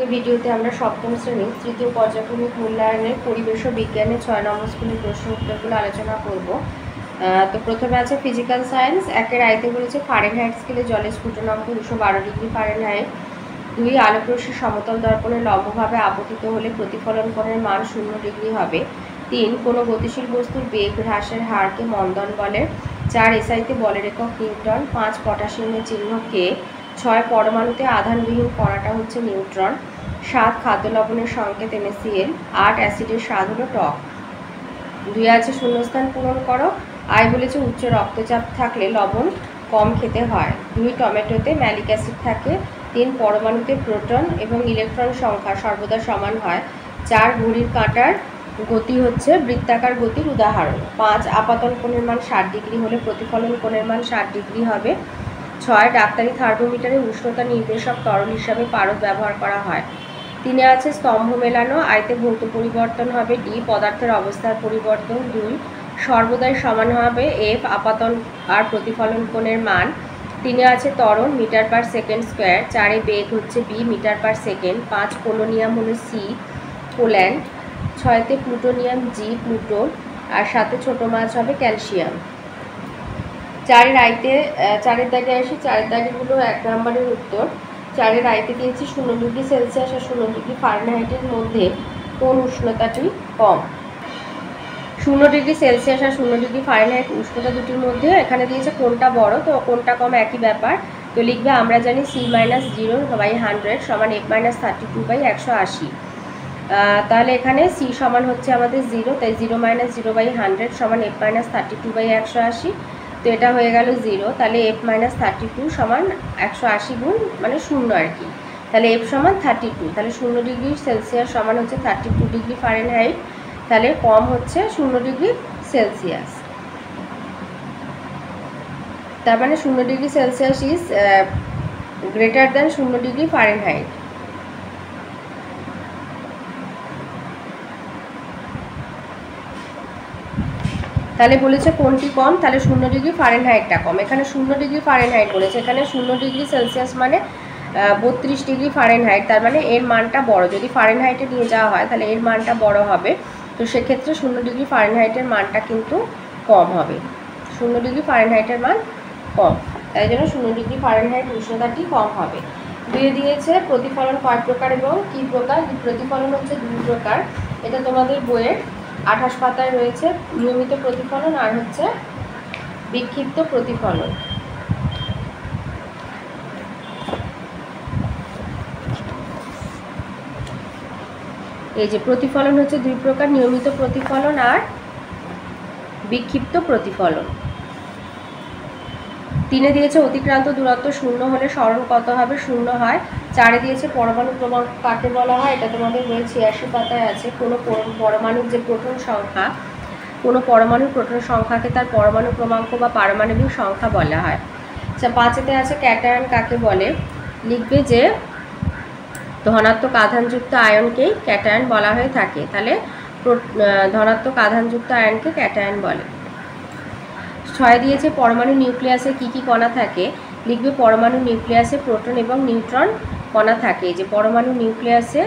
এই ভিডিওতে আমরা সপ্তম শ্রেণীর তৃতীয় পর্যায়ক্রমিক মূল্যায়নের পরিবেশ ও বিজ্ঞানের 6 নম্বর স্কুলের প্রশ্ন উত্তরগুলো আলোচনা করব। তো প্রথমে আছে ফিজিক্যাল সায়েন্স। একের আয়তে বলেছে ফারেনহাইট স্কেলে জলের স্ফুটনাঙ্ক 212 ডিগ্রি ফারেনহাইট। 2 আলোকরশ্মি সমতল দর্পণে লম্বভাবে আপতিত হলে প্রতিফলন কোণের মান 0 ডিগ্রি হবে। 3 কোনো গতিশীল বস্তুর বেগ হ্রাসের হারকে মন্দন বলে। 4 এসআইতে বলের একক নিউটন। 5 পটাশিয়ামের চিহ্ন কে। 6 পরমাণুতে আধানবিহীন কণাটা হচ্ছে নিউট্রন। 7 খাদ্য লবণের সংকেত NaCl। 8 অ্যাসিডের স্বাদ হলো টক। 2 আছে শূন্যস্থান পূরণ করো। আয় বলেছে উচ্চ রক্তচাপ থাকলে লবণ কম খেতে হয়। 2 টমেটোতে ম্যালিক অ্যাসিড থাকে। 3 পরমাণুতে প্রোটন এবং ইলেকট্রন সংখ্যা সর্বদা সমান হয়। 4 ঘড়ির কাঁটার গতি হচ্ছে বৃত্তাকার গতির উদাহরণ। 5 আপাতন কোণের মান 60 ডিগ্রি হলে প্রতিফলন কোণের মান 60 ডিগ্রি হবে। 6 ডাক্তারি থার্মোমিটারে উষ্ণতা নির্দেশক তরল হিসাবে পারদ ব্যবহার করা হয়। 3 আছে স্তম্ভ মেলানো। আয়তে ভৌত পরিবর্তন হবে। ডি পদার্থের অবস্থার পরিবর্তন। 2 সর্বদাই সমান হবে F আপাতন আর প্রতিফলন কোণের মান। 3 আছে ত্বরণ মিটার পার সেকেন্ড স্কোয়ার। 4 বেগ হচ্ছে B metre per second. 5 polonium হলো C পোল্যান্ড। 6তে প্লুটোনিয়াম G প্লুটো। আর 7 ছোট মাছ হবে ক্যালসিয়াম। 4 আয়তে 4 দাগে আসি। 4 দাগেগুলো 1 নম্বরের উত্তর। 4 আয়তে দিয়েছি 0 ডিগ্রি সেলসিয়াস আর 0 ডিগ্রি ফারেনহাইটের মধ্যে কোন উষ্ণতাটি কম। 0 ডিগ্রি সেলসিয়াস আর 0 ডিগ্রি ফারেনহাইট উষ্ণতা দুটির মধ্যে এখানে দিয়েছে কোনটা বড়, তো কোনটা কম একই ব্যাপার। তো লিখবে আমরা জানি C-0/100 সমান F-32/180। তাহলে এখানে C সমান হচ্ছে আমাদের 0, তাই 0-0/100 সমান F-32/180। তো এটা হয়ে গেল 0, তাহলে F-32 সমান 180 গুণ মানে 0 আর কি। তাহলে F সমান 32, তাহলে 0 ডিগ্রি সেলসিয়াস সমান হচ্ছে 32 ডিগ্রি ফারেনহাইট। তাহলে কম হচ্ছে 0 ডিগ্রি সেলসিয়াস। তার মানে 0 degree Celsius is greater than 0 degree Fahrenheit. তাহলে বলেছে কোনটি কম, তাহলে 0 ডিগ্রি ফারেনহাইটটা কম। এখানে 0 ডিগ্রি ফারেনহাইট বলেছে, এখানে 0 ডিগ্রি সেলসিয়াস মানে 32 ডিগ্রি ফারেনহাইট, তার মানে এর মানটা বড়। যদি ফারেনহাইটে নিয়ে যাওয়া হয় তাহলে এর মানটা বড় হবে। তো সেক্ষেত্রে 0 ডিগ্রি ফারেনহাইটের মানটা কিন্তু কম হবে। 0 ডিগ্রি ফারেনহাইটের মান কম, তাই জন্য 0 ডিগ্রি ফারেনহাইট উষ্ণতাটি কম হবে। দিয়ে দিয়েছে প্রতিফলন কয় প্রকার এবং কী প্রকার। প্রতিফলন হচ্ছে 2 প্রকার। এটা তোমাদের বইয়ের 28 পাতায় রয়েছে। নিয়মিত প্রতিফলন আর হচ্ছে বিক্ষিপ্ত প্রতিফলন। এই যে প্রতিফলন হচ্ছে 2 প্রকার, নিয়মিত প্রতিফলন আর বিক্ষিপ্ত প্রতিফলন। 3 দিয়েছে অতিক্রান্ত দূরত্ব 0 হলে সরণ কত হবে, 0 হয়। 4 দিয়েছে পরমাণু ক্রমাঙ্ক কাকে বলা হয়, এটা তোমাদের বইয়ের 86 পাতায় আছে। কোনো পরমাণুর যে প্রোটন সংখ্যা, কোনো পরমাণুর প্রোটন সংখ্যাকে তার পরমাণু ক্রমাঙ্ক বা পারমাণবিক সংখ্যা বলা হয়। আচ্ছা, 5 আছে ক্যাটায়ন কাকে বলে। লিখবে যে ধনাত্মক আধানযুক্ত আয়নকেই ক্যাটায়ন বলা হয়ে থাকে। তাহলে ধনাত্মক আধানযুক্ত আয়নকে ক্যাটায়ন বলে। 6 দিয়েছে পরমাণু নিউক্লিয়াসে কি কি কণা থাকে। লিখবে পরমাণু নিউক্লিয়াসে প্রোটন এবং নিউট্রন কণা থাকে। যে পরমাণু নিউক্লিয়াসে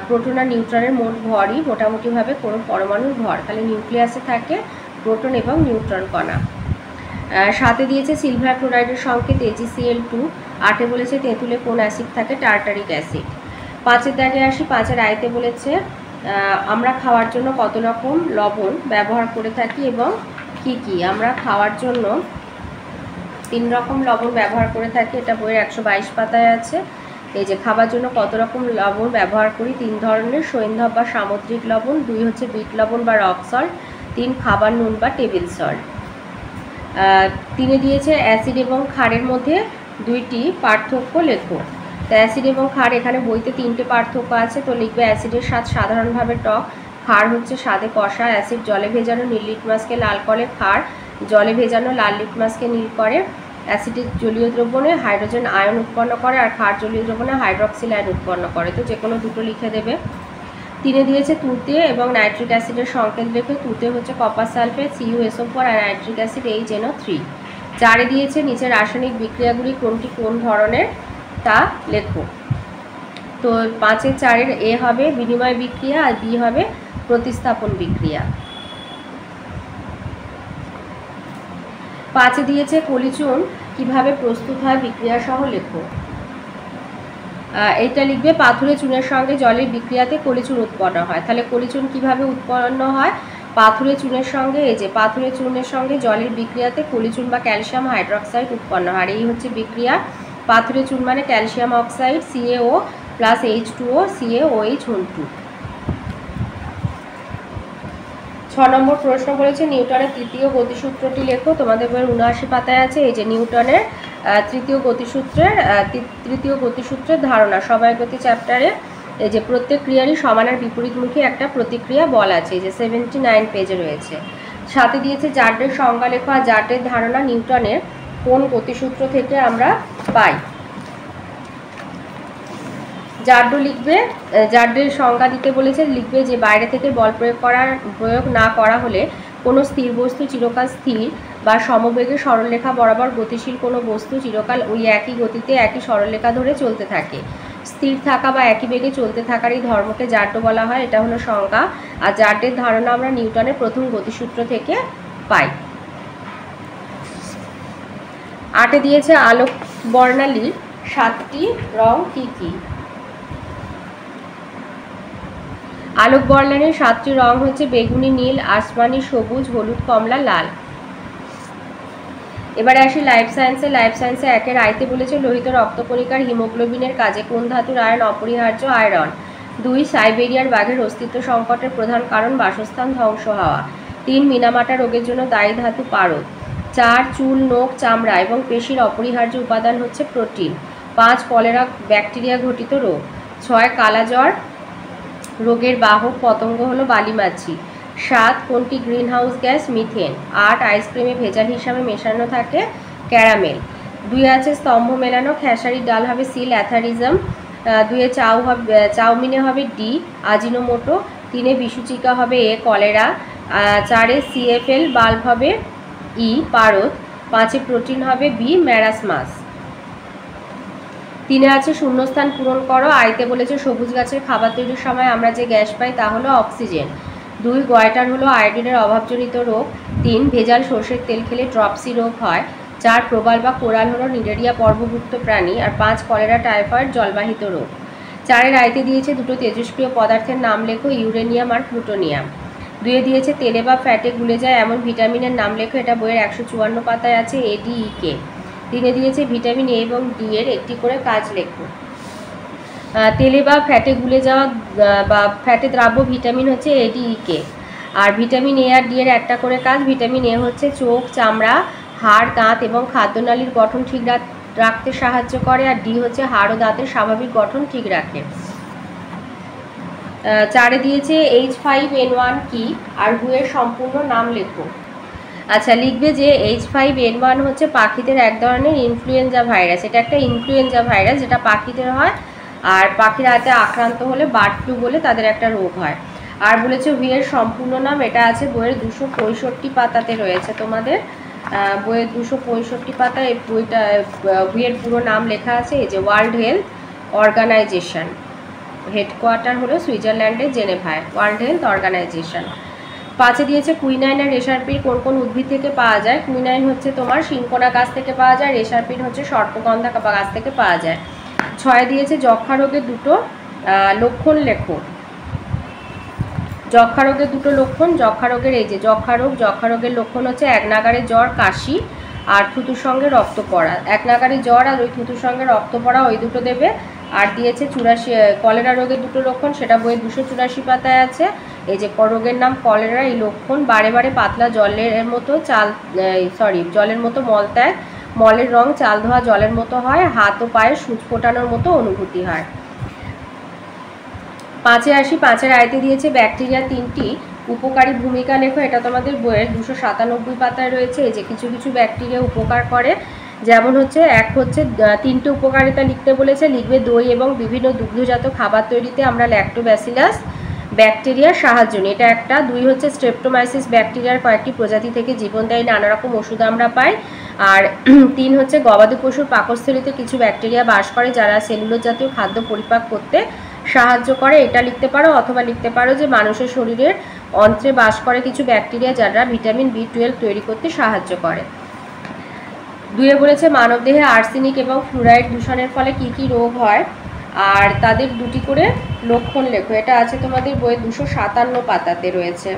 প্রোটন আর নিউট্রনের মোট ভরই মোটামুটিভাবে কোনো পরমাণুর ভর। তাহলে নিউক্লিয়াসে থাকে প্রোটন এবং নিউট্রন কণা। 7 দিয়েছে সিলভার ক্লোরাইডের সংকেত AgCl2। 8 বলেছে তেঁতুলে কোন অ্যাসিড থাকে, টার্টারিক অ্যাসিড। 5 দাগে আসি। 5 আয়তে বলেছে আমরা খাওয়ার জন্য কত রকম লবণ ব্যবহার করে থাকি এবং কি কি। আমরা খাওয়ার জন্য 3 রকম লবণ ব্যবহার করে থাকি, এটা বইয়ের 122 পাতায় আছে। এই যে খাবার জন্য কত রকম লবণ ব্যবহার করি, 3 ধরনের, সৈন্ধব বা সামুদ্রিক লবণ। 2 হচ্ছে বিট লবণ বা রক সল্ট। 3 খাবার নুন বা টেবিল সল্ট। 3 দিয়েছে অ্যাসিড এবং ক্ষারের মধ্যে 2টি পার্থক্য লেখো। তো অ্যাসিড এবং ক্ষার, এখানে বইতে 3টে পার্থক্য আছে। তো লিখবে অ্যাসিডের স্বাদ সাধারণভাবে টক, ক্ষার হচ্ছে স্বাদে কষা। অ্যাসিড জলে ভেজানো নীল লিটমাসকে লাল করে, ক্ষার জলে ভেজানো লাল লিটমাসকে নীল করে। অ্যাসিডের জলীয় দ্রবণে হাইড্রোজেন আয়ন উৎপন্ন করে আর ক্ষার জলীয় দ্রবণে হাইড্রক্সিল আয়ন উৎপন্ন করে। তো যে কোনো দুটো লিখে দেবে। 3 দিয়েছে তুতে এবং নাইট্রিক অ্যাসিডের সংকেত লেখো। তুতে হচ্ছে কপার সালফেট CuSO4 আর নাইট্রিক অ্যাসিড HNO3। 4 দিয়েছে নিচের রাসায়নিক বিক্রিয়াগুলি কোনটি কোন ধরনের তা লেখো। তো 5-এর 4-এর এ হবে বিনিময় বিক্রিয়া আর বি হবে প্রতিস্থাপন বিক্রিয়া। 5-এ দিয়েছে কলিচুন কিভাবে প্রস্তুত হয় বিক্রিয়া সহ লেখো। এইটা লিখবে পাথুরে চুনের সঙ্গে জলের বিক্রিয়াতে কলিচুন উৎপন্ন হয়। তাহলে কলিচুন কিভাবে উৎপন্ন হয়? পাথুরে চুনের সঙ্গে, এই যে পাথুরে চুনের সঙ্গে জলের বিক্রিয়াতে কলিচুন বা ক্যালসিয়াম হাইড্রক্সাইড উৎপন্ন হয়। আর এই হচ্ছে বিক্রিয়া। পাথুরে চুন মানে calcium oxide CaO plus H2O CaOH2। 6 নম্বর প্রশ্ন বলেছে নিউটনের তৃতীয় গতিসূত্রটি লেখো। তোমাদের বইয়ের 79 পাতায় আছে। এই যে নিউটনের তৃতীয় গতিসূত্রের ধারণা সবাইগতি চ্যাপ্টারে এই যে প্রত্যেক ক্রিয়ারই সমান আর বিপরীতমুখী একটা প্রতিক্রিয়া বল আছে, এই যে 79 পেজে রয়েছে। সাথে দিয়েছে জার্ডের সংজ্ঞা লেখো। আর জার্ডের ধারণা নিউটনের কোন গতিসূত্র থেকে আমরা পাই। জার্ডও লিখবে, জার্ডের সংজ্ঞা দিতে বলেছে, লিখবে যে বাইরে থেকে বল প্রয়োগ না করা হলে কোনো স্থির বস্তু চিরকাল স্থির বা সমবেগে সরলরেখা বরাবর গতিশীল কোনো বস্তু চিরকাল ওই একই গতিতে একই সরলরেখা ধরে চলতে থাকে। স্থির থাকা বা একই বেগে চলতে থাকার এই ধর্মকে জার্ডও বলা হয়। এটা হলো সংজ্ঞা। আর জার্ডের ধারণা আমরা নিউটনের প্রথম গতিসূত্র থেকে পাই। 8-এ দিয়েছে আলোক বর্ণালীর 7টি রং কী কী। আলোক বর্ণালীর 7টি রং হচ্ছে বেগুনি, নীল, আসমানি, সবুজ, হলুদ, কমলা, লাল। এবারে আসি লাইফ সায়েন্সে। লাইফ সায়েন্সে 1-এর আইতে বলেছে লোহিত রক্তকণিকার হিমোগ্লোবিনের কাজে কোন ধাতুর আয়ন অপরিহার্য? আয়রন। 2 সাইবেরিয়ার বাঘের অস্তিত্ব সংকটের প্রধান কারণ বাসস্থান ধ্বংস হওয়া। 3 মিনামাটা রোগের জন্য দায়ী ধাতু পারদ। 4 চুল, নখ, চামড়া এবং পেশির অপরিহার্য উপাদান হচ্ছে প্রোটিন। 5 কলেরা ব্যাকটেরিয়া ঘটিত রোগ। 6 কালাজ্বর রোগের বাহক পতঙ্গ হলো বালিমাছি। 7 কোনটি গ্রিনহাউস গ্যাস? মিথেন। 8 আইসক্রিমে ভেজাল হিসাবে মেশানো থাকে ক্যারামেল। 2 আছে স্তম্ভ মেলানো, খেসারির ডাল হবে সি, ল্যাথারিজম। 2 চাউমিনে হবে ডি, আজিনোমোটো। 3 বিশুচিকা হবে এ, কলেরা। 4 CFL বাল্ব হবে ই, পারদ। 5 প্রোটিন হবে বি, ম্যারাসমাস। 3 আছে শূন্যস্থান পূরণ করো। আইতে বলেছে সবুজ গাছের খাবার তৈরির সময় আমরা যে গ্যাস পাই তা হলো অক্সিজেন। 2 গয়টার হলো আয়োডিনের অভাবজনিত রোগ। 3 ভেজাল সর্ষের তেল খেলে ড্রপসি রোগ হয়। 4 প্রবাল বা কোরাল হলো নিডেরিয়া পর্বভুক্ত প্রাণী। আর 5 কলেরা টাইফয়েড জলবাহিত রোগ। 4-এর আইতে দিয়েছে দুটো তেজস্ক্রিয় পদার্থের নাম লেখো, ইউরেনিয়াম আর প্লুটোনিয়াম। 2-এ দিয়েছে তেলে বা ফ্যাটে গুলে যায় এমন ভিটামিনের নাম লেখো। এটা বইয়ের 154 পাতায় আছে, ADEK। 3-এ দিয়েছে ভিটামিন এ এবং ডি এর একটি করে কাজ লেখো। তেলে বা ফ্যাটে গুলে যাওয়া বা ফ্যাটে দ্রাব্য ভিটামিন হচ্ছে ADEK। আর ভিটামিন এ আর ডি এর একটা করে কাজ। ভিটামিন এ হচ্ছে চোখ, চামড়া, হাড়, দাঁত এবং খাদ্যনালীর গঠন ঠিক রাখতে সাহায্য করে। আর ডি হচ্ছে হাড় ও দাঁতের স্বাভাবিক গঠন ঠিক রাখে। 4-এ দিয়েছে H5N1 কি আর হুয়ের সম্পূর্ণ নাম লেখো। আচ্ছা, লিখবে যে H5N1 হচ্ছে পাখিদের এক ধরনের ইনফ্লুয়েঞ্জা ভাইরাস। এটা একটা ইনফ্লুয়েঞ্জা ভাইরাস যেটা পাখিদের হয়। আর পাখির হাতে আক্রান্ত হলে বার্ড ফ্লু বলে তাদের একটা রোগ হয়। আর বলেছে হুইয়ের সম্পূর্ণ নাম, এটা আছে বইয়ের 265 পাতাতে রয়েছে। তোমাদের বইয়ের 265 পাতায় এই বইটা হুইয়ের পুরো নাম লেখা আছে। এই যে ওয়ার্ল্ড হেলথ অর্গানাইজেশন, হেডকোয়ার্টার হলো সুইজারল্যান্ডের জেনেভায়, ওয়ার্ল্ড হেলথ অর্গানাইজেশন। 5-এ দিয়েছে কুইনাইন আর রেশারপিট কোন কোন উদ্ভিদ থেকে পাওয়া যায়। কুইনাইন হচ্ছে তোমার সিনকোনা গাছ থেকে পাওয়া যায়, রেশারপিট হচ্ছে সর্পগন্ধা গাছ থেকে পাওয়া যায়। 6-এ দিয়েছে যক্ষা রোগের দুটো লক্ষণ লেখো। যক্ষা রোগের দুটো লক্ষণ। যক্ষা রোগের এই যে যক্ষা রোগের লক্ষণ হচ্ছে এক নাগারে জ্বর, কাশি আর থুতুর সঙ্গে রক্ত পড়া। এক নাগারে জ্বর আর ওই থুতুর সঙ্গে রক্ত পড়া, ওই দুটো দেবে। আর দিয়েছে 84 কলেরা রোগের দুটো লক্ষণ, সেটা বইয়ের 284 পাতায় আছে। এই যে রোগের নাম কলেরা। এই লক্ষণ বারে বারে পাতলা জলের মতো মলত্যাগ, মলের রং চাল ধোয়া জলের মতো হয়, হাত ও পায়ে সূচ ফোটানোর মতো অনুভূতি হয়। 5-এ আসি। 5-এর আয়তে দিয়েছে ব্যাকটেরিয়া 3টি উপকারী ভূমিকা লেখো। এটা তোমাদের বইয়ের 297 পাতায় রয়েছে। এই যে কিছু কিছু ব্যাকটেরিয়া উপকার করে, যেমন হচ্ছে 1 হচ্ছে 3টে উপকারিতা লিখতে বলেছে। লিখবে দই এবং বিভিন্ন দুগ্ধজাত খাবার তৈরিতে আমরা ল্যাক্টোব্যাসিলাস ব্যাকটেরিয়ার সাহায্য নিয়ে। এটা একটা। 2 হচ্ছে স্ট্রেপ্টোমাইসিস ব্যাকটেরিয়ার কয়েকটি প্রজাতি থেকে জীবনদায়ী নানা রকম ওষুধ আমরা পাই। আর 3 হচ্ছে গবাদি পশুর পাকস্থলীতে কিছু ব্যাকটেরিয়া বাস করে যারা সেলুলোজ জাতীয় খাদ্য পরিপাক করতে সাহায্য করে। এটা লিখতে পারো, অথবা লিখতে পারো যে মানুষের শরীরের অন্ত্রে বাস করে কিছু ব্যাকটেরিয়া যারা ভিটামিন B12 তৈরি করতে সাহায্য করে। 2 বলেছে মানবদেহে আর্সেনিক এবং ফ্লুরাইড দূষণের ফলে কি কি রোগ হয়, আর তাদের 2টি করে লক্ষণ লেখো। এটা আছে তোমাদের বইয়ে 257 পাতাতে রয়েছে।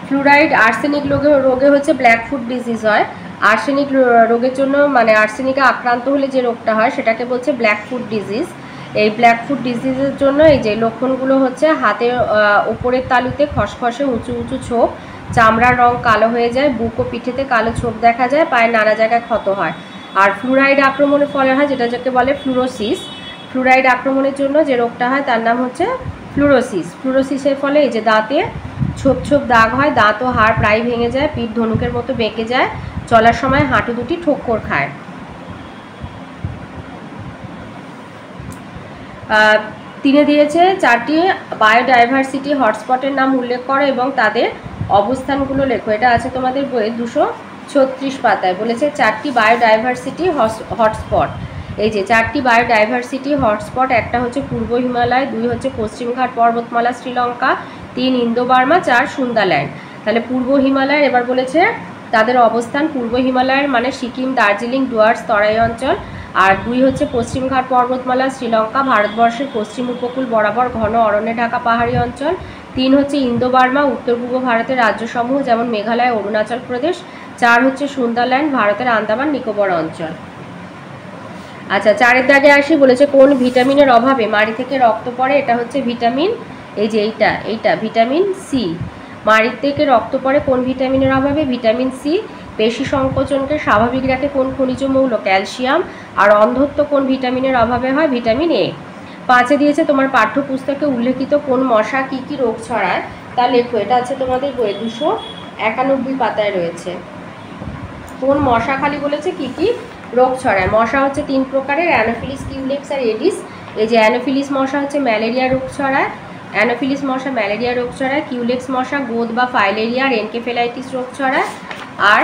ফ্লুরাইড আর্সেনিক রোগে হচ্ছে ব্ল্যাক ফুট ডিজিজ হয়। আর্সেনিক রোগের জন্য মানে আর্সেনিকে আক্রান্ত হলে যে রোগটা হয় সেটাকে বলছে ব্ল্যাক ফুট ডিজিজ। এই ব্ল্যাক ফুট ডিজিজের জন্য এই যে লক্ষণগুলো হচ্ছে হাতের ওপরের তালুতে খসখসে উঁচু উঁচু ছোপ, চামড়ার রং কালো হয়ে যায়, বুক ও পিঠেতে কালো ছোপ দেখা যায়, পায়ে নানা জায়গায় ক্ষত হয়। আর ফ্লুরাইড আক্রমণের ফলে হয় যেটা যাকে বলে ফ্লুরোসিস। ফ্লুরাইড আক্রমণের জন্য যে রোগটা হয় তার নাম হচ্ছে ফ্লুরোসিস। ফ্লুরোসিসের ফলে এই যে দাঁতে ছোপ ছোপ দাগ হয়, দাঁত ও হাড় প্রায় ভেঙে যায়, পিঠ ধনুকের মতো বেঁকে যায়, চলার সময় হাঁটু দুটি ঠোক্কর খায়। 3 দিয়েছে 4টি বায়োডাইভার্সিটি হটস্পটের নাম উল্লেখ করো এবং তাদের অবস্থানগুলো লেখো। এটা আছে তোমাদের বইয়ে 236 পাতায়। বলেছে 4টি বায়োডাইভার্সিটি হটস্পট। এই যে 4টি বায়োডাইভার্সিটি হটস্পট, একটা হচ্ছে পূর্ব হিমালয়, 2 হচ্ছে পশ্চিমঘাট পর্বতমালা শ্রীলঙ্কা, 3 ইন্দো বার্মা, 4 সুন্দাল্যান্ড। তাহলে পূর্ব হিমালয়ের এবার বলেছে তাদের অবস্থান। পূর্ব হিমালয়ের মানে সিকিম, দার্জিলিং, ডুয়ার্স, তরাই অঞ্চল। আর 2 হচ্ছে পশ্চিমঘাট পর্বতমালা শ্রীলঙ্কা, ভারতবর্ষের পশ্চিম উপকূল বরাবর ঘন অরণ্যে ঢাকা পাহাড়ি অঞ্চল। 3 হচ্ছে ইন্দো বার্মা, উত্তর পূর্ব ভারতের রাজ্যসমূহ যেমন মেঘালয়, অরুণাচল প্রদেশ। 4 হচ্ছে সুন্দারল্যান্ড, ভারতের আন্দামান নিকোবর অঞ্চল। আচ্ছা, 4 দাগে আসি। বলেছে কোন ভিটামিনের অভাবে মাড়ি থেকে রক্ত পড়ে। এটা হচ্ছে ভিটামিন, এই যে এইটা ভিটামিন সি। মাড়ি থেকে রক্ত পড়ে কোন ভিটামিনের অভাবে? Vitamin C. পেশি সংকোচনকে স্বাভাবিক রাখে কোন খনিজ মৌল? ক্যালসিয়াম। আর অন্ধত্ব কোন ভিটামিনের অভাবে হয়? Vitamin A. 5 দিয়েছে তোমার পাঠ্যপুস্তকে উল্লেখিত কোন মশা কি কি রোগ ছড়ায় তা লেখো। এটা আছে তোমাদের বইয়ে 291 পাতায় রয়েছে। কোন মশা খালি বলেছে কি কি রোগ ছড়ায়। মশা হচ্ছে 3 প্রকারের, অ্যানোফিলিস, কিউলেক্স আর এডিস। এই যে অ্যানোফিলিস মশা হচ্ছে ম্যালেরিয়া রোগ ছড়ায়, অ্যানোফিলিস মশা ম্যালেরিয়া রোগ ছড়ায়। কিউলেক্স মশা গোদ বা ফাইলেরিয়া আর এনকেফেলাইটিস রোগ ছড়ায়। আর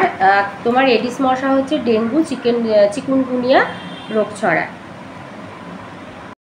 তোমার এডিস মশা হচ্ছে ডেঙ্গু, চিকুনগুনিয়া রোগ ছড়ায়।